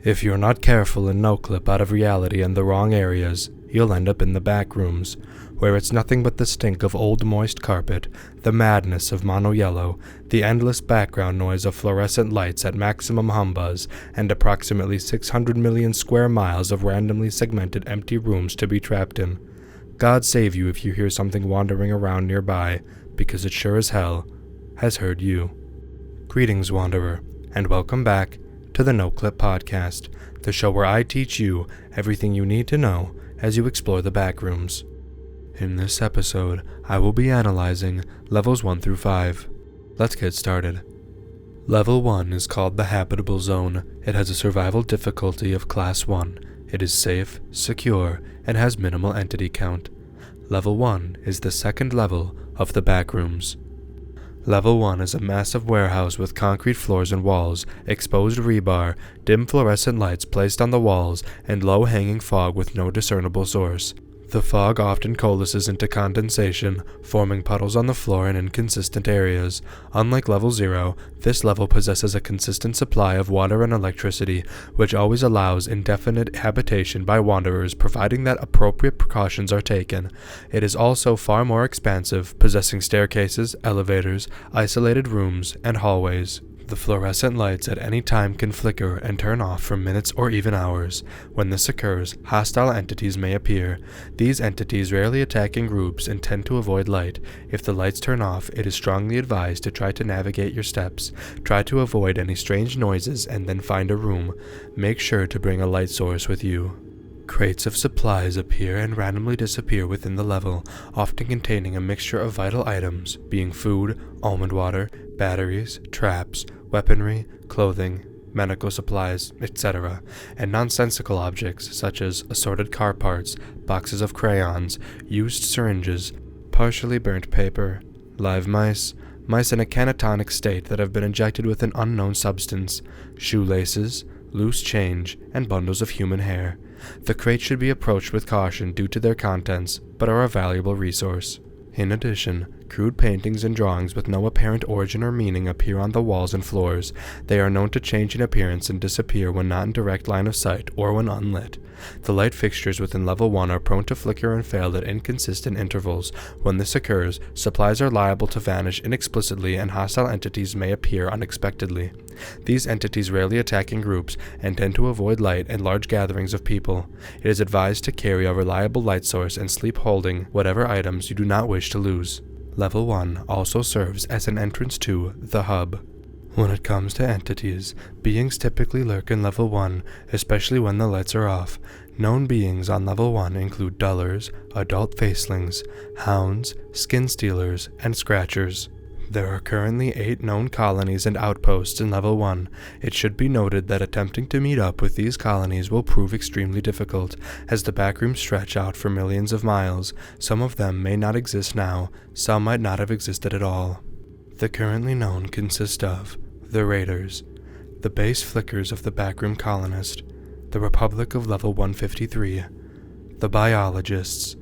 If you're not careful and Noclip out of reality and the wrong areas, you'll end up in the back rooms, where it's nothing but the stink of old moist carpet, the madness of mono yellow, the endless background noise of fluorescent lights at maximum humbuzz, and approximately 600 million square miles of randomly segmented empty rooms to be trapped in. God save you if you hear something wandering around nearby, because it sure as hell has heard you. Greetings, Wanderer, and welcome back to the Noclip podcast, the show where I teach you everything you need to know as you explore the backrooms. In this episode, I will be analyzing levels 1 through 5. Let's get started. Level 1 is called the Habitable Zone. It has a survival difficulty of Class 1. It is safe, secure, and has minimal entity count. Level 1 is the second level of the backrooms. Level 1 is a massive warehouse with concrete floors and walls, exposed rebar, dim fluorescent lights placed on the walls, and low-hanging fog with no discernible source. The fog often coalesces into condensation, forming puddles on the floor in inconsistent areas. Unlike Level 0, this level possesses a consistent supply of water and electricity, which always allows indefinite habitation by wanderers providing that appropriate precautions are taken. It is also far more expansive, possessing staircases, elevators, isolated rooms, and hallways. The fluorescent lights at any time can flicker and turn off for minutes or even hours. When this occurs, hostile entities may appear. These entities rarely attack in groups and tend to avoid light. If the lights turn off, it is strongly advised to try to navigate your steps. Try to avoid any strange noises and then find a room. Make sure to bring a light source with you. Crates of supplies appear and randomly disappear within the level, often containing a mixture of vital items, being food, almond water, batteries, traps, weaponry, clothing, medical supplies, etc., and nonsensical objects such as assorted car parts, boxes of crayons, used syringes, partially burnt paper, live mice in a catatonic state that have been injected with an unknown substance, shoelaces, loose change, and bundles of human hair. The crates should be approached with caution due to their contents, but are a valuable resource. In addition, crude paintings and drawings with no apparent origin or meaning appear on the walls and floors. They are known to change in appearance and disappear when not in direct line of sight or when unlit. The light fixtures within Level 1 are prone to flicker and fail at inconsistent intervals. When this occurs, supplies are liable to vanish inexplicably and hostile entities may appear unexpectedly. These entities rarely attack in groups and tend to avoid light and large gatherings of people. It is advised to carry a reliable light source and sleep holding whatever items you do not wish to lose. Level 1 also serves as an entrance to the hub. When it comes to entities, beings typically lurk in Level 1, especially when the lights are off. Known beings on Level 1 include dullers, adult facelings, hounds, skin stealers, and scratchers. There are currently 8 known colonies and outposts in Level 1. It should be noted that attempting to meet up with these colonies will prove extremely difficult, as the backrooms stretch out for millions of miles. Some of them may not exist now, some might not have existed at all. The currently known consist of the Raiders, the base flickers of the backroom colonist, the Republic of Level 153, the Biologists,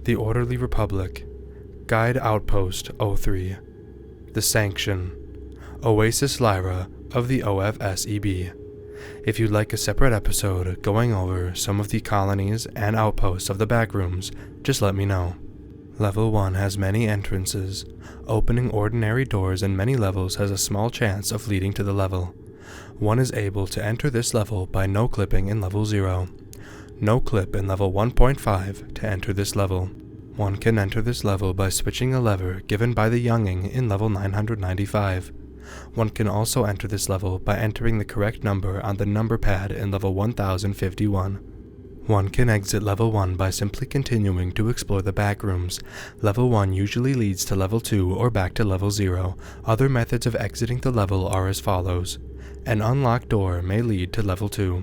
the Orderly Republic, Guide Outpost 03, the Sanction, Oasis Lyra of the OFSEB. If you'd like a separate episode going over some of the colonies and outposts of the backrooms, just let me know. Level 1 has many entrances. Opening ordinary doors in many levels has a small chance of leading to the level. One is able to enter this level by no-clipping in Level 0. No-clip in Level 1.5 to enter this level. One can enter this level by switching a lever given by the Younging in Level 995. One can also enter this level by entering the correct number on the number pad in Level 1051. One can exit Level 1 by simply continuing to explore the backrooms. Level 1 usually leads to Level 2 or back to Level 0. Other methods of exiting the level are as follows. An unlocked door may lead to Level 2.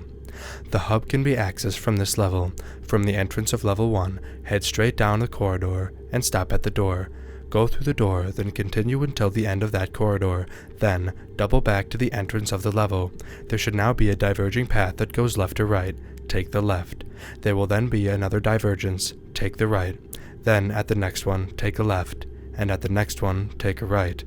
The hub can be accessed from this level. From the entrance of Level 1, head straight down the corridor and stop at the door. Go through the door, then continue until the end of that corridor. Then, double back to the entrance of the level. There should now be a diverging path that goes left or right. Take the left. There will then be another divergence. Take the right. Then, at the next one, take a left. And at the next one, take a right.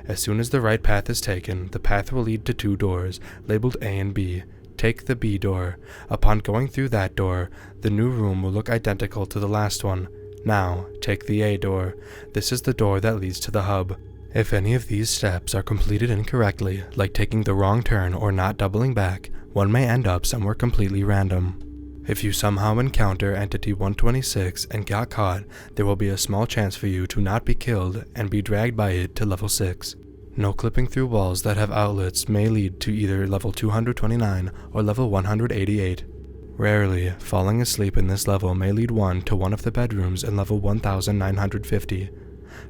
As soon as the right path is taken, the path will lead to 2 doors, labeled A and B. Take the B door. Upon going through that door, the new room will look identical to the last one. Now, take the A door. This is the door that leads to the hub. If any of these steps are completed incorrectly, like taking the wrong turn or not doubling back, one may end up somewhere completely random. If you somehow encounter Entity 126 and got caught, there will be a small chance for you to not be killed and be dragged by it to level 6. No clipping through walls that have outlets may lead to either level 229 or level 188. Rarely, falling asleep in this level may lead one to one of the bedrooms in level 1950.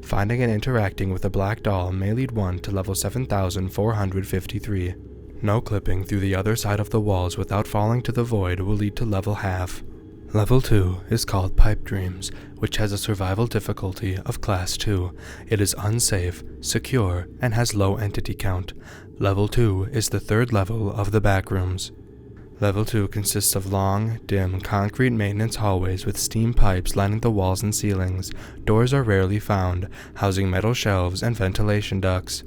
Finding and interacting with a black doll may lead one to level 7453. No clipping through the other side of the walls without falling to the void will lead to level half. Level 2 is called Pipe Dreams, which has a survival difficulty of Class 2. It is unsafe, secure, and has low entity count. Level 2 is the third level of the backrooms. Level 2 consists of long, dim, concrete maintenance hallways with steam pipes lining the walls and ceilings. Doors are rarely found, housing metal shelves and ventilation ducts.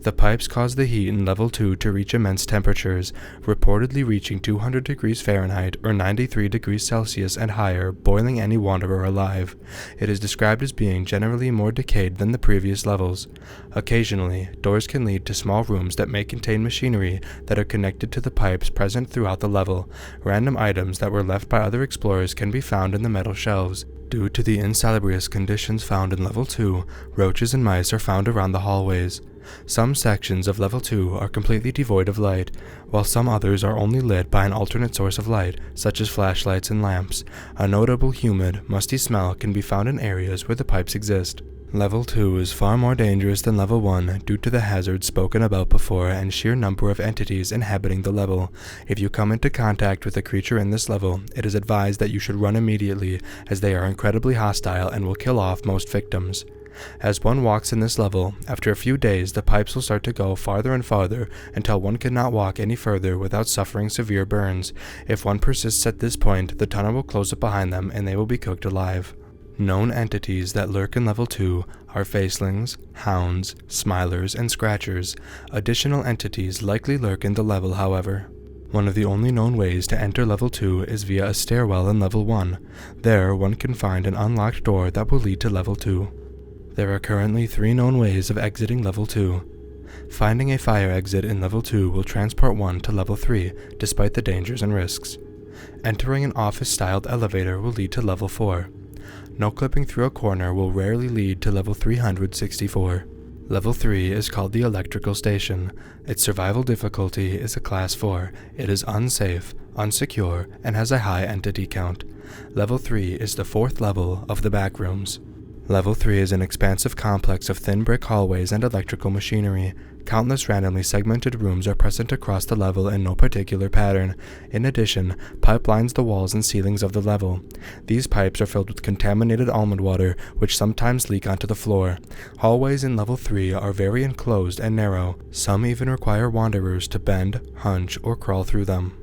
The pipes cause the heat in Level 2 to reach immense temperatures, reportedly reaching 200 degrees Fahrenheit or 93 degrees Celsius and higher, boiling any wanderer alive. It is described as being generally more decayed than the previous levels. Occasionally, doors can lead to small rooms that may contain machinery that are connected to the pipes present throughout the level. Random items that were left by other explorers can be found in the metal shelves. Due to the insalubrious conditions found in Level 2, roaches and mice are found around the hallways. Some sections of Level 2 are completely devoid of light, while some others are only lit by an alternate source of light, such as flashlights and lamps. A notable humid, musty smell can be found in areas where the pipes exist. Level 2 is far more dangerous than Level 1 due to the hazards spoken about before and sheer number of entities inhabiting the level. If you come into contact with a creature in this level, it is advised that you should run immediately, as they are incredibly hostile and will kill off most victims. As one walks in this level, after a few days the pipes will start to go farther and farther until one cannot walk any further without suffering severe burns. If one persists at this point, the tunnel will close up behind them and they will be cooked alive. Known entities that lurk in Level 2 are facelings, hounds, smilers, and scratchers. Additional entities likely lurk in the level, however. One of the only known ways to enter Level 2 is via a stairwell in Level 1. There, one can find an unlocked door that will lead to Level 2. There are currently 3 known ways of exiting Level 2. Finding a fire exit in Level 2 will transport one to Level 3, despite the dangers and risks. Entering an office-styled elevator will lead to Level 4. No clipping through a corner will rarely lead to Level 364. Level 3 is called the Electrical Station. Its survival difficulty is a Class 4. It is unsafe, unsecure, and has a high entity count. Level 3 is the 4th level of the backrooms. Level 3 is an expansive complex of thin brick hallways and electrical machinery. Countless randomly segmented rooms are present across the level in no particular pattern. In addition, pipe lines the walls and ceilings of the level. These pipes are filled with contaminated almond water, which sometimes leak onto the floor. Hallways in Level 3 are very enclosed and narrow. Some even require wanderers to bend, hunch, or crawl through them.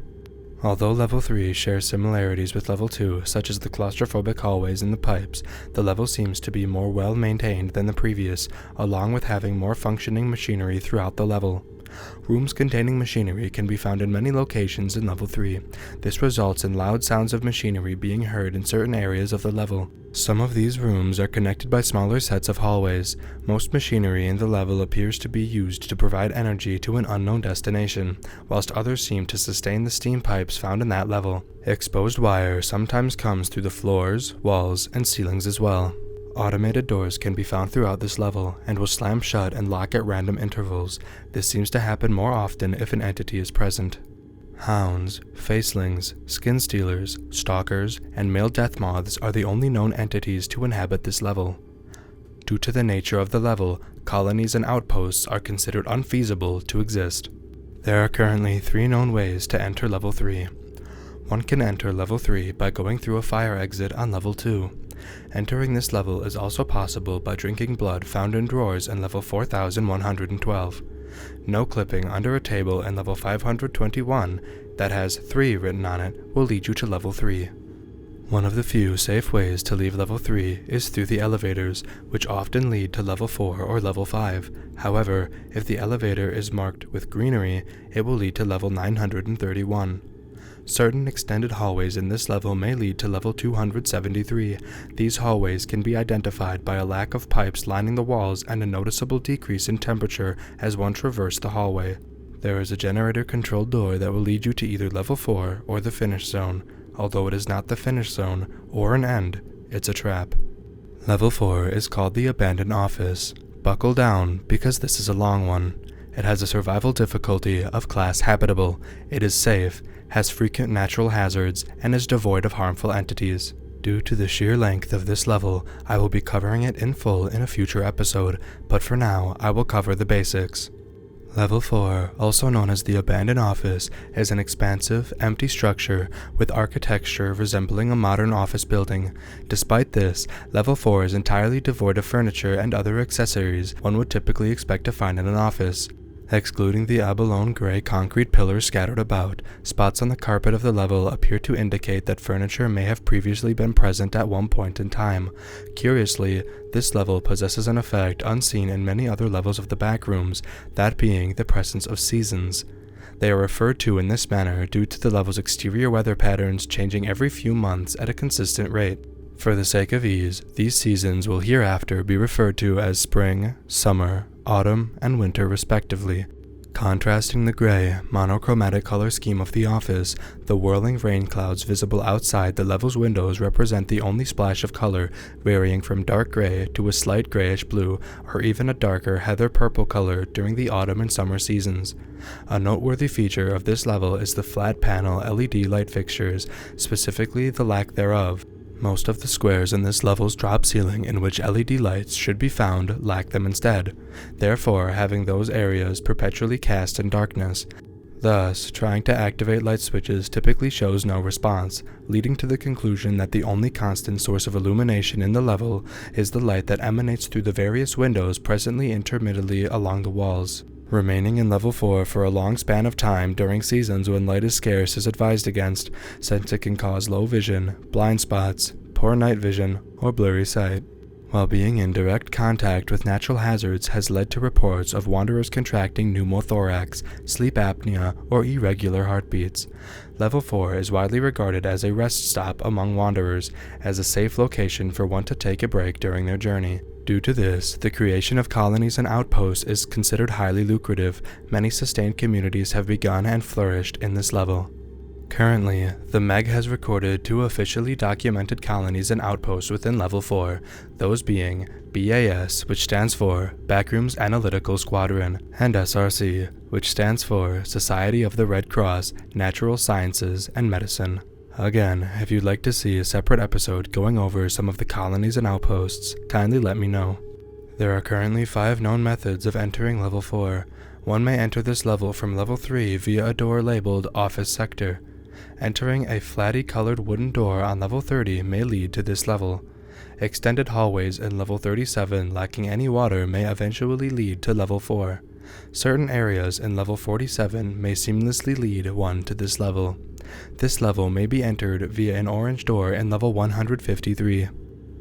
Although Level 3 shares similarities with Level 2, such as the claustrophobic hallways and the pipes, the level seems to be more well-maintained than the previous, along with having more functioning machinery throughout the level. Rooms containing machinery can be found in many locations in Level 3. This results in loud sounds of machinery being heard in certain areas of the level. Some of these rooms are connected by smaller sets of hallways. Most machinery in the level appears to be used to provide energy to an unknown destination, whilst others seem to sustain the steam pipes found in that level. Exposed wire sometimes comes through the floors, walls, and ceilings as well. Automated doors can be found throughout this level, and will slam shut and lock at random intervals. This seems to happen more often if an entity is present. Hounds, facelings, skin stealers, stalkers, and male death moths are the only known entities to inhabit this level. Due to the nature of the level, colonies and outposts are considered unfeasible to exist. There are currently 3 known ways to enter Level 3. One can enter Level 3 by going through a fire exit on Level 2. Entering this level is also possible by drinking blood found in drawers in Level 4112. No clipping under a table in Level 521 that has 3 written on it will lead you to Level 3. One of the few safe ways to leave level 3 is through the elevators, which often lead to level 4 or level 5. However, if the elevator is marked with greenery, it will lead to level 931. Certain extended hallways in this level may lead to level 273. These hallways can be identified by a lack of pipes lining the walls and a noticeable decrease in temperature as one traverses the hallway. There is a generator-controlled door that will lead you to either level 4 or the finish zone. Although it is not the finish zone or an end, it's a trap. Level 4 is called the Abandoned Office. Buckle down, because this is a long one. It has a survival difficulty of class habitable. It is safe, has frequent natural hazards, and is devoid of harmful entities. Due to the sheer length of this level, I will be covering it in full in a future episode, but for now, I will cover the basics. Level 4, also known as the Abandoned Office, is an expansive, empty structure with architecture resembling a modern office building. Despite this, Level 4 is entirely devoid of furniture and other accessories one would typically expect to find in an office. Excluding the abalone gray concrete pillars scattered about, spots on the carpet of the level appear to indicate that furniture may have previously been present at one point in time. Curiously, this level possesses an effect unseen in many other levels of the back rooms, that being the presence of seasons. They are referred to in this manner due to the level's exterior weather patterns changing every few months at a consistent rate. For the sake of ease, these seasons will hereafter be referred to as spring, summer, autumn, and winter respectively. Contrasting the gray, monochromatic color scheme of the office, the whirling rain clouds visible outside the level's windows represent the only splash of color, varying from dark gray to a slight grayish blue, or even a darker heather-purple color during the autumn and summer seasons. A noteworthy feature of this level is the flat panel LED light fixtures, specifically the lack thereof. Most of the squares in this level's drop ceiling in which LED lights should be found lack them instead, therefore having those areas perpetually cast in darkness. Thus, trying to activate light switches typically shows no response, leading to the conclusion that the only constant source of illumination in the level is the light that emanates through the various windows presently intermittently along the walls. Remaining in level 4 for a long span of time during seasons when light is scarce is advised against, since it can cause low vision, blind spots, poor night vision, or blurry sight. While being in direct contact with natural hazards has led to reports of wanderers contracting pneumothorax, sleep apnea, or irregular heartbeats. Level 4 is widely regarded as a rest stop among wanderers, as a safe location for one to take a break during their journey. Due to this, the creation of colonies and outposts is considered highly lucrative. Many sustained communities have begun and flourished in this level. Currently, the MEG has recorded 2 officially documented colonies and outposts within Level 4, those being BAS, which stands for Backrooms Analytical Squadron, and SRC, which stands for Society of the Red Cross, Natural Sciences, and Medicine. Again, if you'd like to see a separate episode going over some of the colonies and outposts, kindly let me know. There are currently 5 known methods of entering Level 4. One may enter this level from Level 3 via a door labeled Office Sector. Entering a flatty-colored wooden door on Level 30 may lead to this level. Extended hallways in Level 37 lacking any water may eventually lead to Level 4. Certain areas in Level 47 may seamlessly lead one to this level. This level may be entered via an orange door in Level 153.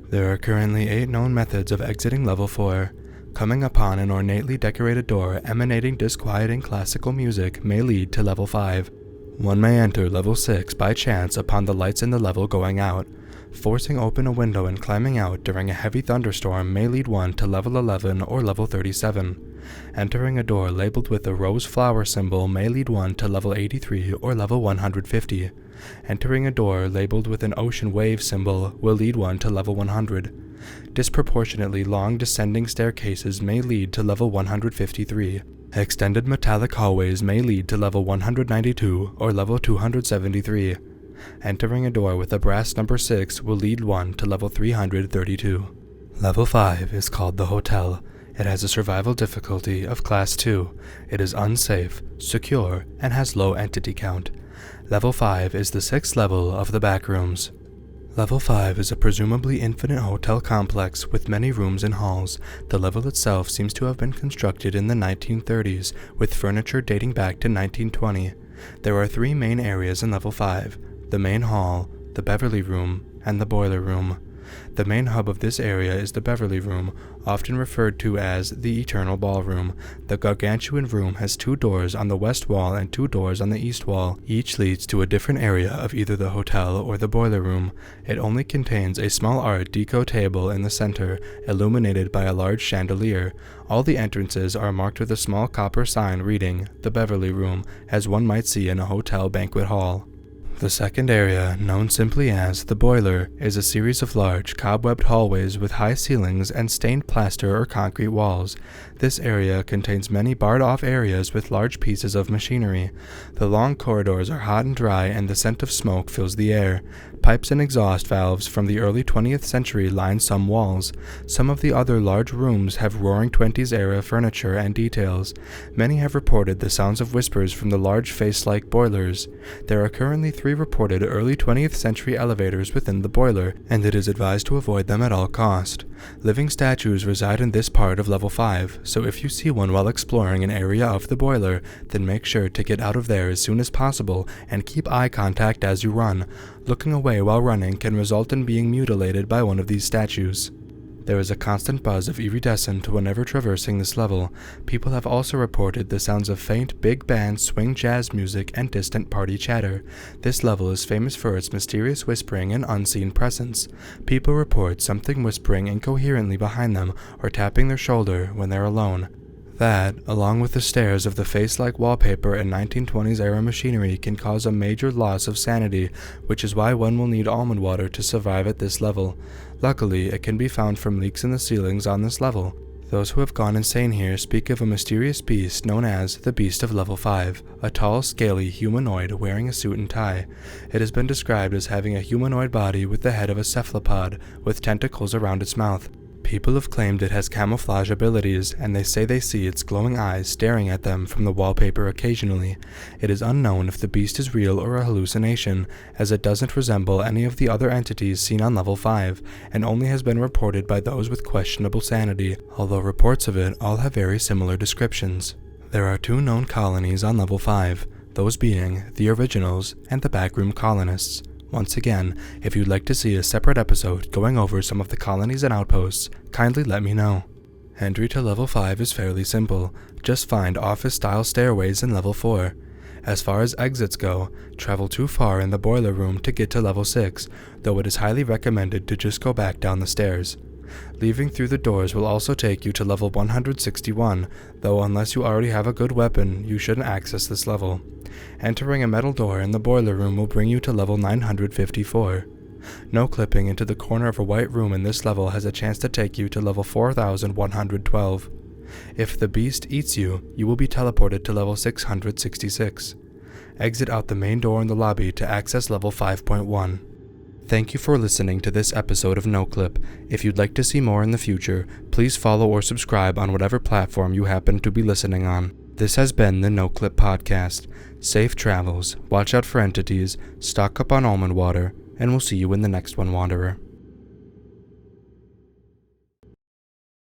There are currently 8 known methods of exiting Level 4. Coming upon an ornately decorated door emanating disquieting classical music may lead to Level 5. One may enter Level 6 by chance upon the lights in the level going out. Forcing open a window and climbing out during a heavy thunderstorm may lead one to Level 11 or Level 37. Entering a door labeled with a rose flower symbol may lead one to Level 83 or Level 150. Entering a door labeled with an ocean wave symbol will lead one to Level 100. Disproportionately long descending staircases may lead to Level 153. Extended metallic hallways may lead to Level 192 or Level 273. Entering a door with a brass number 6 will lead one to Level 332. Level 5 is called the Hotel. It has a survival difficulty of Class 2. It is unsafe, secure, and has low entity count. Level 5 is the 6th level of the Backrooms. Level 5 is a presumably infinite hotel complex with many rooms and halls. The level itself seems to have been constructed in the 1930s, with furniture dating back to 1920. There are 3 main areas in Level 5: the main hall, the Beverly Room, and the boiler room. The main hub of this area is the Beverly Room, often referred to as the Eternal Ballroom. The gargantuan room has 2 doors on the west wall and 2 doors on the east wall. Each leads to a different area of either the hotel or the boiler room. It only contains a small art deco table in the center, illuminated by a large chandelier. All the entrances are marked with a small copper sign reading, "The Beverly Room," as one might see in a hotel banquet hall. The second area, known simply as the boiler, is a series of large, cobwebbed hallways with high ceilings and stained plaster or concrete walls. This area contains many barred-off areas with large pieces of machinery. The long corridors are hot and dry, and the scent of smoke fills the air. Pipes and exhaust valves from the early 20th century line some walls. Some of the other large rooms have roaring 20s-era furniture and details. Many have reported the sounds of whispers from the large face-like boilers. There are currently 3 reported early 20th century elevators within the boiler, and it is advised to avoid them at all cost. Living statues reside in this part of Level 5, so if you see one while exploring an area of the boiler, then make sure to get out of there as soon as possible and keep eye contact as you run. Looking away while running can result in being mutilated by one of these statues. There is a constant buzz of iridescent whenever traversing this level. People have also reported the sounds of faint big band swing jazz music and distant party chatter. This level is famous for its mysterious whispering and unseen presence. People report something whispering incoherently behind them or tapping their shoulder when they're alone. That, along with the stares of the face-like wallpaper and 1920s-era machinery, can cause a major loss of sanity, which is why one will need almond water to survive at this level. Luckily, it can be found from leaks in the ceilings on this level. Those who have gone insane here speak of a mysterious beast known as the Beast of Level 5, a tall, scaly humanoid wearing a suit and tie. It has been described as having a humanoid body with the head of a cephalopod, with tentacles around its mouth. People have claimed it has camouflage abilities, and they say they see its glowing eyes staring at them from the wallpaper occasionally. It is unknown if the beast is real or a hallucination, as it doesn't resemble any of the other entities seen on Level 5, and only has been reported by those with questionable sanity, although reports of it all have very similar descriptions. There are 2 known colonies on Level 5, those being the Originals and the Backroom Colonists. Once again, if you'd like to see a separate episode going over some of the colonies and outposts, kindly let me know. Entry to Level 5 is fairly simple. Just find office-style stairways in Level 4. As far as exits go, travel too far in the boiler room to get to Level 6, though it is highly recommended to just go back down the stairs. Leaving through the doors will also take you to Level 161, though unless you already have a good weapon, you shouldn't access this level. Entering a metal door in the boiler room will bring you to Level 954. No-clipping into the corner of a white room in this level has a chance to take you to Level 4112. If the beast eats you, you will be teleported to Level 666. Exit out the main door in the lobby to access Level 5.1. Thank you for listening to this episode of Noclip. If you'd like to see more in the future, please follow or subscribe on whatever platform you happen to be listening on. This has been the Noclip Podcast. Safe travels, watch out for entities, stock up on almond water, and we'll see you in the next one, Wanderer.